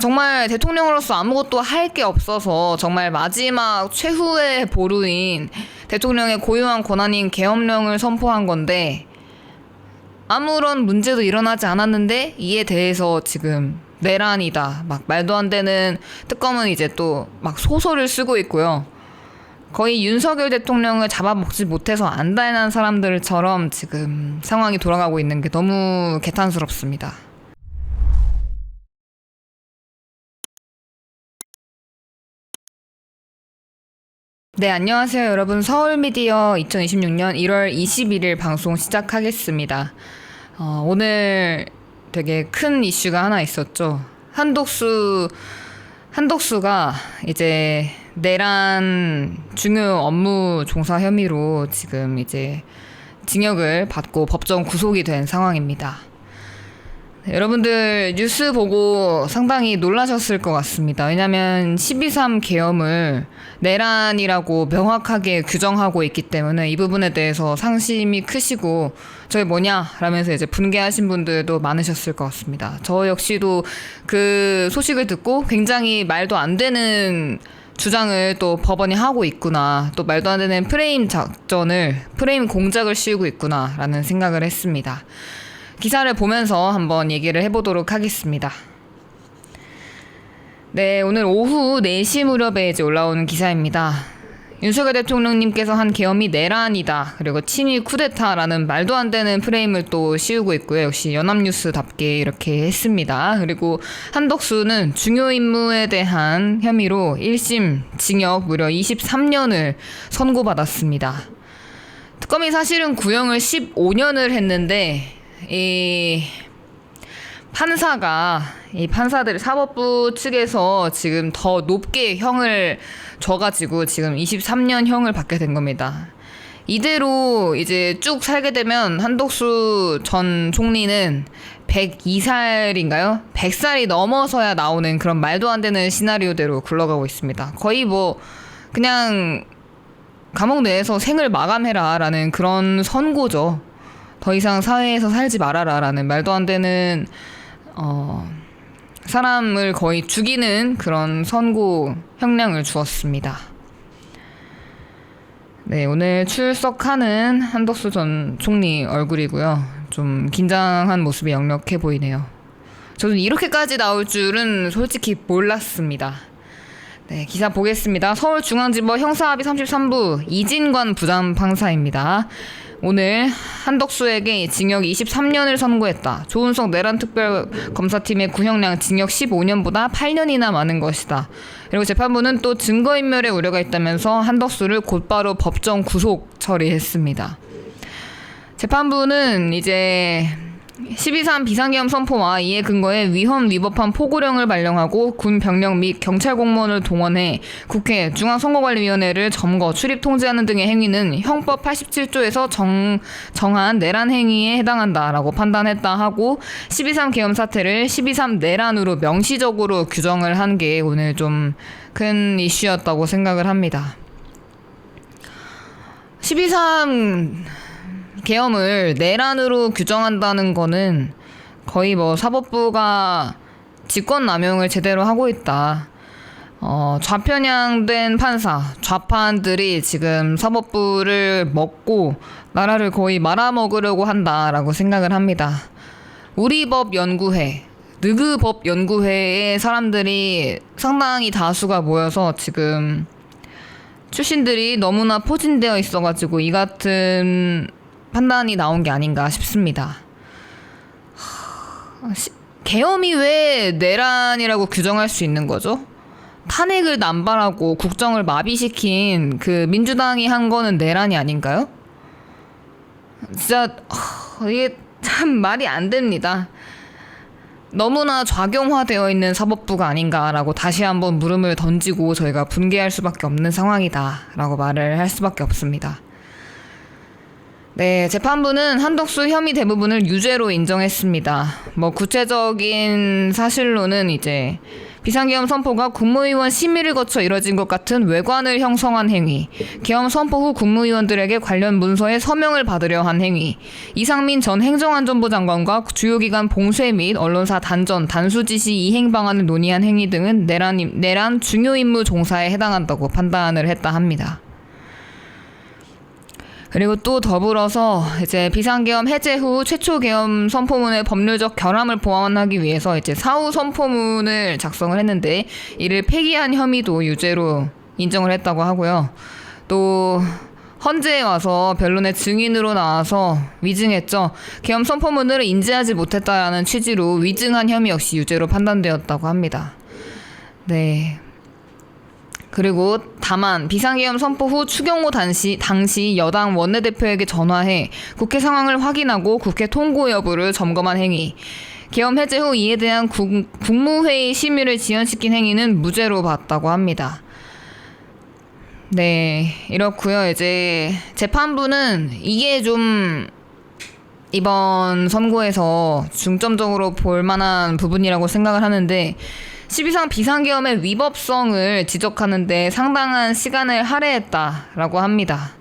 정말 대통령으로서 아무것도 할 게 없어서 정말 마지막 최후의 보루인 대통령의 고유한 권한인 계엄령을 선포한 건데 아무런 문제도 일어나지 않았는데 이에 대해서 지금 내란이다, 막 말도 안 되는 특검은 이제 또 막 소설을 쓰고 있고요. 거의 윤석열 대통령을 잡아먹지 못해서 안달난 사람들처럼 지금 상황이 돌아가고 있는 게 너무 개탄스럽습니다. 네, 안녕하세요, 여러분. 서울미디어 2026년 1월 21일 방송 시작하겠습니다. 오늘 되게 큰 이슈가 하나 있었죠. 한독수가 이제 내란 중요 업무 종사 혐의로 지금 이제 징역을 받고 법정 구속이 된 상황입니다. 여러분들 뉴스 보고 상당히 놀라셨을 것 같습니다. 왜냐하면 12.3 계엄을 내란이라고 명확하게 규정하고 있기 때문에 이 부분에 대해서 상심이 크시고 저게 뭐냐 라면서 이제 분개하신 분들도 많으셨을 것 같습니다. 저 역시도 그 소식을 듣고 굉장히 말도 안 되는 주장을 또 법원이 하고 있구나, 또 말도 안 되는 프레임 공작을 씌우고 있구나 라는 생각을 했습니다. 기사를 보면서 한번 얘기를 해보도록 하겠습니다. 네, 오늘 오후 4시 무렵에 이제 올라오는 기사입니다. 윤석열 대통령님께서 한 계엄이 내란이다, 그리고 친위 쿠데타라는 말도 안 되는 프레임을 또 씌우고 있고요. 역시 연합뉴스답게 이렇게 했습니다. 그리고 한덕수는 중요 임무에 대한 혐의로 1심 징역 무려 23년을 선고받았습니다. 특검이 사실은 구형을 15년을 했는데 이 판사들 사법부 측에서 지금 더 높게 형을 줘가지고 지금 23년 형을 받게 된 겁니다. 이대로 이제 쭉 살게 되면 한독수 전 총리는 102살인가요? 100살이 넘어서야 나오는 그런 말도 안 되는 시나리오대로 굴러가고 있습니다. 거의 뭐 그냥 감옥 내에서 생을 마감해라 라는 그런 선고죠. 더 이상 사회에서 살지 말아라 라는 말도 안 되는 사람을 거의 죽이는 그런 선고 형량을 주었습니다. 네, 오늘 출석하는 한덕수 전 총리 얼굴이고요. 좀 긴장한 모습이 역력해 보이네요. 저는 이렇게까지 나올 줄은 솔직히 몰랐습니다. 네, 기사 보겠습니다. 서울중앙지법 형사합의 33부 이진관 부장판사입니다. 오늘 한덕수에게 징역 23년을 선고했다. 조은석 내란특별검사팀의 구형량 징역 15년보다 8년이나 많은 것이다. 그리고 재판부는 또 증거인멸의 우려가 있다면서 한덕수를 곧바로 법정 구속 처리했습니다. 재판부는 이제 12.3 비상계엄 선포와 이에 근거해 위헌위법한 포고령을 발령하고 군 병력 및 경찰 공무원을 동원해 국회 중앙선거관리위원회를 점거, 출입 통제하는 등의 행위는 형법 87조에서 정한 내란 행위에 해당한다라고 판단했다 하고 12.3 계엄 사태를 12.3 내란으로 명시적으로 규정을 한 게 오늘 좀 큰 이슈였다고 생각을 합니다. 12.3 계엄을 내란으로 규정한다는 거는 거의 뭐 사법부가 직권남용을 제대로 하고 있다. 좌편향된 판사, 좌판들이 지금 사법부를 먹고 나라를 거의 말아먹으려고 한다라고 생각을 합니다. 우리법연구회, 느그법연구회의 사람들이 상당히 다수가 모여서 지금 출신들이 너무나 포진되어 있어가지고 이 같은 판단이 나온 게 아닌가 싶습니다. 계엄이 왜 내란이라고 규정할 수 있는 거죠? 탄핵을 남발하고 국정을 마비시킨 그 민주당이 한 거는 내란이 아닌가요? 진짜 이게 참 말이 안 됩니다. 너무나 좌경화되어 있는 사법부가 아닌가라고 다시 한번 물음을 던지고 저희가 분개할 수밖에 없는 상황이다 라고 말을 할 수밖에 없습니다. 네, 재판부는 한덕수 혐의 대부분을 유죄로 인정했습니다. 뭐 구체적인 사실로는 이제 비상계엄 선포가 국무위원 심의를 거쳐 이뤄진 것 같은 외관을 형성한 행위, 계엄 선포 후 국무위원들에게 관련 문서에 서명을 받으려 한 행위, 이상민 전 행정안전부 장관과 주요 기관 봉쇄 및 언론사 단전, 단수 지시 이행 방안을 논의한 행위 등은 내란 중요 임무 종사에 해당한다고 판단을 했다 합니다. 그리고 또 더불어서 이제 비상계엄 해제 후 최초 계엄 선포문의 법률적 결함을 보완하기 위해서 이제 사후 선포문을 작성을 했는데 이를 폐기한 혐의도 유죄로 인정을 했다고 하고요. 또 헌재에 와서 변론의 증인으로 나와서 위증했죠. 계엄 선포문을 인지하지 못했다라는 취지로 위증한 혐의 역시 유죄로 판단되었다고 합니다. 네. 그리고 다만 비상계엄 선포 후 추경호 당시 여당 원내대표에게 전화해 국회 상황을 확인하고 국회 통고 여부를 점검한 행위, 계엄 해제 후 이에 대한 국무회의 심의를 지연시킨 행위는 무죄로 봤다고 합니다. 네, 이렇고요. 이제 재판부는 이게 좀 이번 선고에서 중점적으로 볼 만한 부분이라고 생각을 하는데 12상 비상계엄의 위법성을 지적하는데 상당한 시간을 할애했다라고 합니다.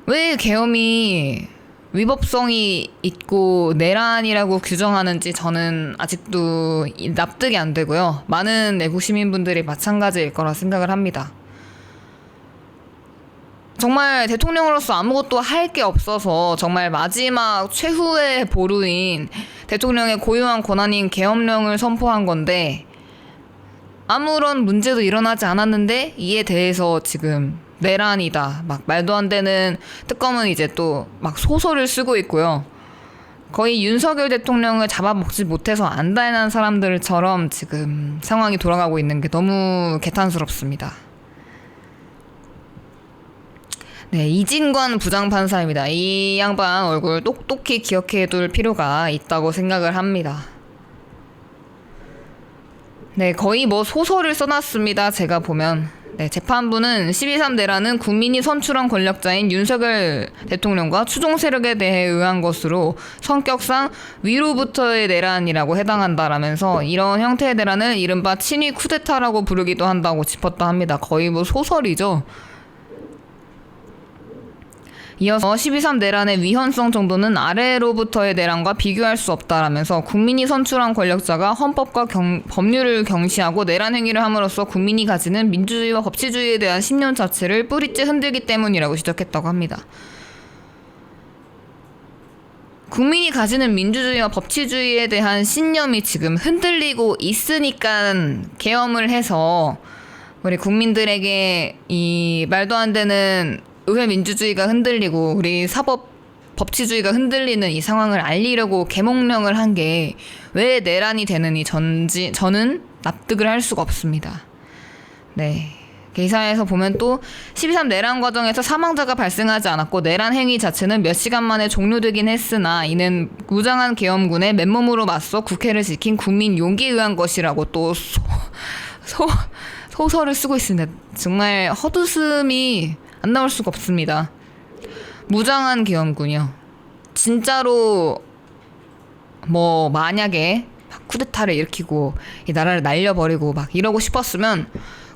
왜 계엄이 위법성이 있고 내란이라고 규정하는지 저는 아직도 납득이 안 되고요. 많은 애국 시민분들이 마찬가지일 거라 생각을 합니다. 정말 대통령으로서 아무것도 할 게 없어서 정말 마지막 최후의 보루인 대통령의 고유한 권한인 계엄령을 선포한 건데 아무런 문제도 일어나지 않았는데 이에 대해서 지금 내란이다, 막 말도 안 되는 특검은 이제 또 막 소설을 쓰고 있고요. 거의 윤석열 대통령을 잡아먹지 못해서 안달난 사람들처럼 지금 상황이 돌아가고 있는 게 너무 개탄스럽습니다. 네, 이진관 부장판사입니다. 이 양반 얼굴 똑똑히 기억해둘 필요가 있다고 생각을 합니다. 네, 거의 뭐 소설을 써놨습니다. 제가 보면. 네, 재판부는 12.3 내란은 국민이 선출한 권력자인 윤석열 대통령과 추종 세력에 대해 의한 것으로 성격상 위로부터의 내란이라고 해당한다라면서 이런 형태의 내란을 이른바 친위 쿠데타라고 부르기도 한다고 짚었다 합니다. 거의 뭐 소설이죠. 이어서 12.3 내란의 위헌성 정도는 아래로부터의 내란과 비교할 수 없다라면서 국민이 선출한 권력자가 헌법과 법률을 경시하고 내란 행위를 함으로써 국민이 가지는 민주주의와 법치주의에 대한 신념 자체를 뿌리째 흔들기 때문이라고 지적했다고 합니다. 국민이 가지는 민주주의와 법치주의에 대한 신념이 지금 흔들리고 있으니까 계엄을 해서 우리 국민들에게 이 말도 안 되는 의회 민주주의가 흔들리고 우리 사법 법치주의가 흔들리는 이 상황을 알리려고 계몽령을 한 게 왜 내란이 되느니 저는 납득을 할 수가 없습니다. 네. 기사에서 보면 또 12.3 내란 과정에서 사망자가 발생하지 않았고 내란 행위 자체는 몇 시간 만에 종료되긴 했으나 이는 무장한 계엄군의 맨몸으로 맞서 국회를 지킨 국민 용기에 의한 것이라고 또 소설을 쓰고 있습니다. 정말 헛웃음이 안 나올 수가 없습니다. 무장한 계엄군이요. 진짜로 뭐 만약에 막 쿠데타를 일으키고 이 나라를 날려버리고 막 이러고 싶었으면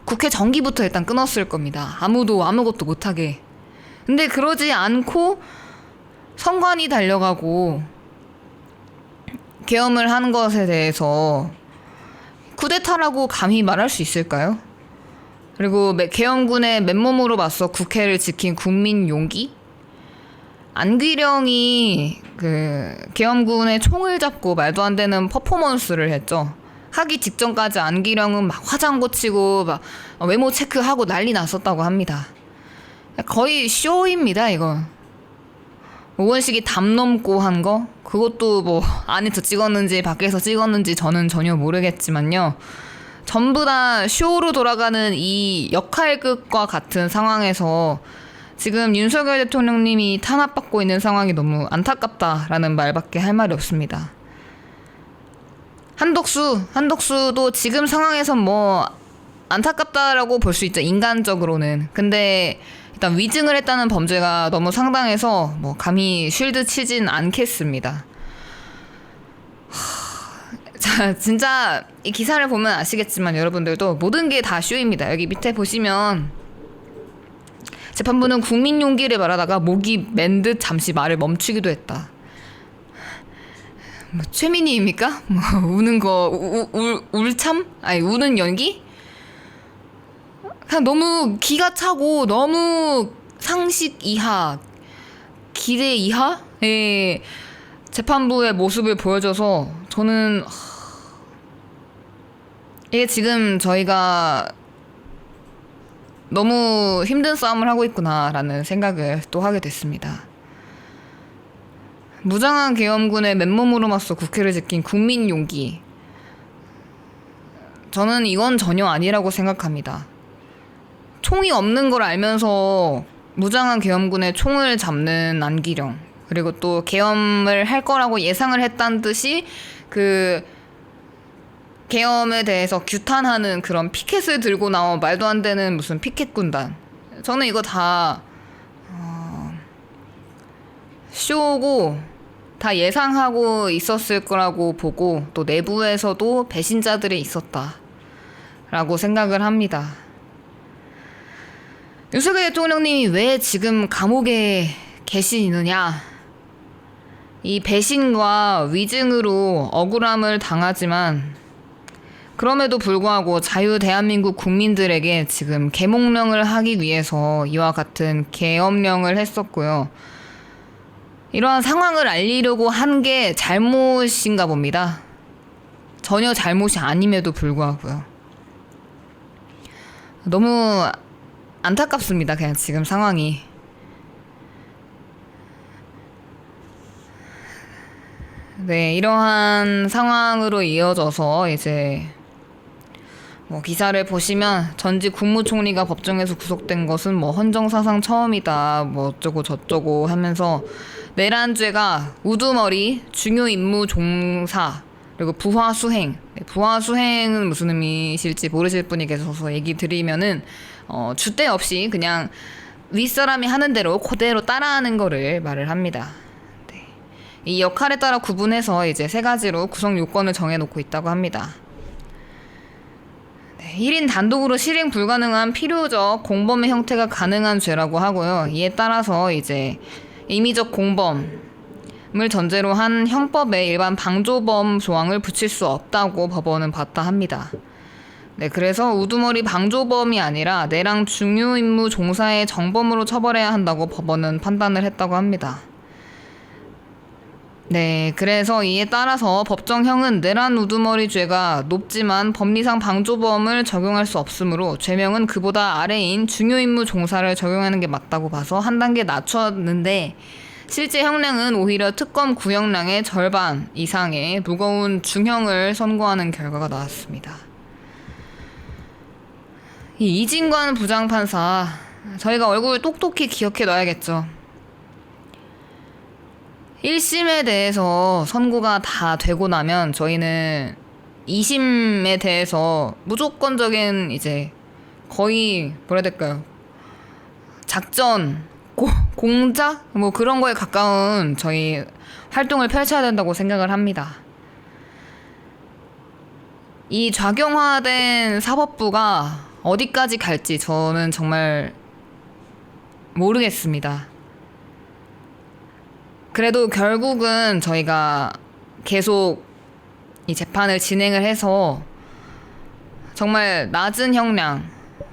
국회 정기부터 일단 끊었을 겁니다. 아무도 아무것도 못하게. 근데 그러지 않고 선관위 달려가고 계엄을 하는 것에 대해서 쿠데타라고 감히 말할 수 있을까요? 그리고 계엄군의 맨몸으로 맞서 국회를 지킨 국민 용기? 안기령이 계엄군의 총을 잡고 말도 안 되는 퍼포먼스를 했죠. 하기 직전까지 안기령은 막 화장 고치고 막 외모 체크하고 난리 났었다고 합니다. 거의 쇼입니다, 이거. 오원식이 담 넘고 한 거? 그것도 뭐 안에서 찍었는지 밖에서 찍었는지 저는 전혀 모르겠지만요. 전부 다 쇼로 돌아가는 이 역할극과 같은 상황에서 지금 윤석열 대통령님이 탄압받고 있는 상황이 너무 안타깝다라는 말밖에 할 말이 없습니다. 한덕수도 지금 상황에선 뭐 안타깝다라고 볼 수 있죠. 인간적으로는. 근데 일단 위증을 했다는 범죄가 너무 상당해서 뭐 감히 쉴드 치진 않겠습니다. 자, 진짜 이 기사를 보면 아시겠지만 여러분들도 모든 게 다 쇼입니다. 여기 밑에 보시면 재판부는 국민 용기를 말하다가 목이 맨 듯 잠시 말을 멈추기도 했다. 뭐 최민희입니까? 뭐 우는 거 울참? 아니 우는 연기? 그냥 너무 기가 차고 너무 상식 이하, 기대 이하의 재판부의 모습을 보여줘서 저는 이게 지금 저희가 너무 힘든 싸움을 하고 있구나라는 생각을 또 하게 됐습니다. 무장한 계엄군의 맨몸으로 맞서 국회를 지킨 국민 용기. 저는 이건 전혀 아니라고 생각합니다. 총이 없는 걸 알면서 무장한 계엄군의 총을 잡는 안기령, 그리고 또 계엄을 할 거라고 예상을 했다는 듯이 그 계엄에 대해서 규탄하는 그런 피켓을 들고 나온 말도 안 되는 무슨 피켓 군단. 저는 이거 다 쇼고 다 예상하고 있었을 거라고 보고, 또 내부에서도 배신자들이 있었다라고 생각을 합니다. 윤석열 대통령님이 왜 지금 감옥에 계시느냐? 이 배신과 위증으로 억울함을 당하지만 그럼에도 불구하고 자유 대한민국 국민들에게 지금 계몽령을 하기 위해서 이와 같은 계엄령을 했었고요. 이러한 상황을 알리려고 한 게 잘못인가 봅니다. 전혀 잘못이 아님에도 불구하고요. 너무 안타깝습니다. 그냥 지금 상황이. 네, 이러한 상황으로 이어져서 이제 뭐 기사를 보시면 전직 국무총리가 법정에서 구속된 것은 뭐 헌정사상 처음이다, 뭐 어쩌고 저쩌고 하면서 내란죄가 우두머리, 중요 임무 종사, 그리고 부하수행. 부하수행은 무슨 의미실지 모르실 분이 계셔서 얘기 드리면은 주대 없이 그냥 윗사람이 하는 대로 그대로 따라하는 거를 말을 합니다. 네. 이 역할에 따라 구분해서 이제 3가지로 구성 요건을 정해놓고 있다고 합니다. 1인 단독으로 실행 불가능한 필요적 공범의 형태가 가능한 죄라고 하고요. 이에 따라서 이제 임의적 공범을 전제로 한 형법에 일반 방조범 조항을 붙일 수 없다고 법원은 봤다 합니다. 네, 그래서 우두머리 방조범이 아니라 내랑 중요 임무 종사의 정범으로 처벌해야 한다고 법원은 판단을 했다고 합니다. 네, 그래서 이에 따라서 법정형은 내란 우두머리 죄가 높지만 법리상 방조범을 적용할 수 없으므로 죄명은 그보다 아래인 중요임무 종사를 적용하는 게 맞다고 봐서 한 단계 낮췄는데, 실제 형량은 오히려 특검 구형량의 절반 이상의 무거운 중형을 선고하는 결과가 나왔습니다. 이 이진관 부장판사, 저희가 얼굴 똑똑히 기억해 놔야겠죠. 1심에 대해서 선고가 다 되고 나면 저희는 2심에 대해서 무조건적인 이제 거의 뭐라 해야 될까요? 작전, 공작? 뭐 그런 거에 가까운 저희 활동을 펼쳐야 된다고 생각을 합니다. 이 좌경화된 사법부가 어디까지 갈지 저는 정말 모르겠습니다. 그래도 결국은 저희가 계속 이 재판을 진행을 해서 정말 낮은 형량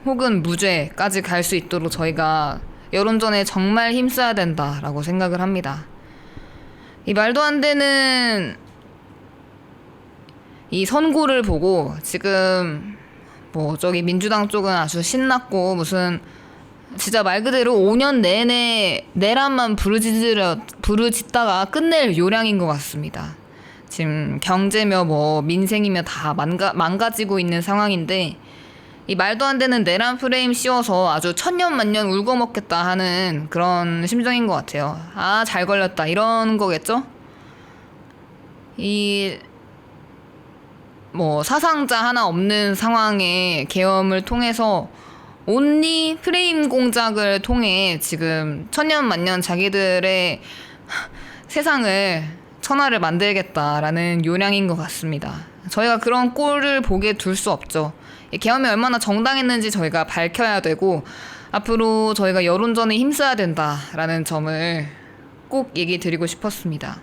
혹은 무죄까지 갈 수 있도록 저희가 여론전에 정말 힘써야 된다라고 생각을 합니다. 이 말도 안 되는 이 선고를 보고 지금 뭐 저기 민주당 쪽은 아주 신났고 무슨 진짜 말 그대로 5년 내내 내란만 부르짖다가 끝낼 요량인 것 같습니다. 지금 경제며 뭐 민생이며 다 망가지고 있는 상황인데, 이 말도 안 되는 내란 프레임 씌워서 아주 천년만년 울고 먹겠다 하는 그런 심정인 것 같아요. 아, 잘 걸렸다 이런 거겠죠? 이 뭐 사상자 하나 없는 상황에 계엄을 통해서 온리 프레임 공작을 통해 지금 천년만년 자기들의 세상을 천하를 만들겠다라는 요량인 것 같습니다. 저희가 그런 꼴을 보게 둘 수 없죠. 이 계엄이 얼마나 정당했는지 저희가 밝혀야 되고 앞으로 저희가 여론전에 힘써야 된다라는 점을 꼭 얘기 드리고 싶었습니다.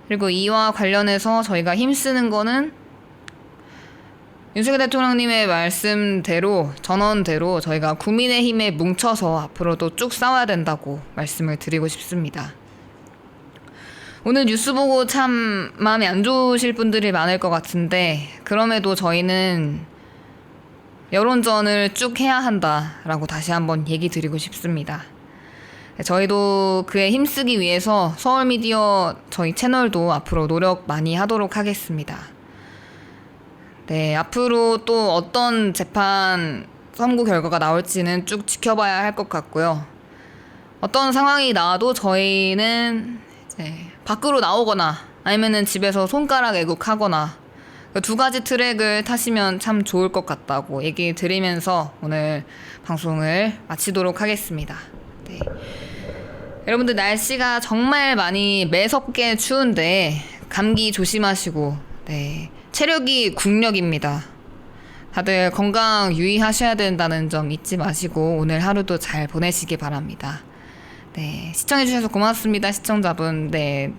그리고 이와 관련해서 저희가 힘쓰는 거는 윤석열 대통령님의 말씀대로 전언대로 저희가 국민의힘에 뭉쳐서 앞으로도 쭉 싸워야 된다고 말씀을 드리고 싶습니다. 오늘 뉴스 보고 참 마음이 안 좋으실 분들이 많을 것 같은데 그럼에도 저희는 여론전을 쭉 해야 한다라고 다시 한번 얘기 드리고 싶습니다. 저희도 그에 힘쓰기 위해서 서울미디어 저희 채널도 앞으로 노력 많이 하도록 하겠습니다. 네, 앞으로 또 어떤 재판 선고 결과가 나올지는 쭉 지켜봐야 할 것 같고요. 어떤 상황이 나와도 저희는 이제 밖으로 나오거나 아니면은 집에서 손가락 애국하거나 그 두 가지 트랙을 타시면 참 좋을 것 같다고 얘기 드리면서 오늘 방송을 마치도록 하겠습니다. 네. 여러분들 날씨가 정말 많이 매섭게 추운데 감기 조심하시고 네. 체력이 국력입니다. 다들 건강 유의하셔야 된다는 점 잊지 마시고 오늘 하루도 잘 보내시기 바랍니다. 네, 시청해주셔서 고맙습니다, 시청자분. 네,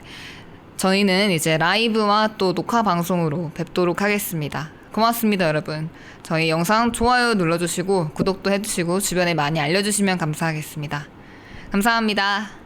저희는 이제 라이브와 또 녹화 방송으로 뵙도록 하겠습니다. 고맙습니다, 여러분. 저희 영상 좋아요 눌러주시고 구독도 해주시고 주변에 많이 알려주시면 감사하겠습니다. 감사합니다.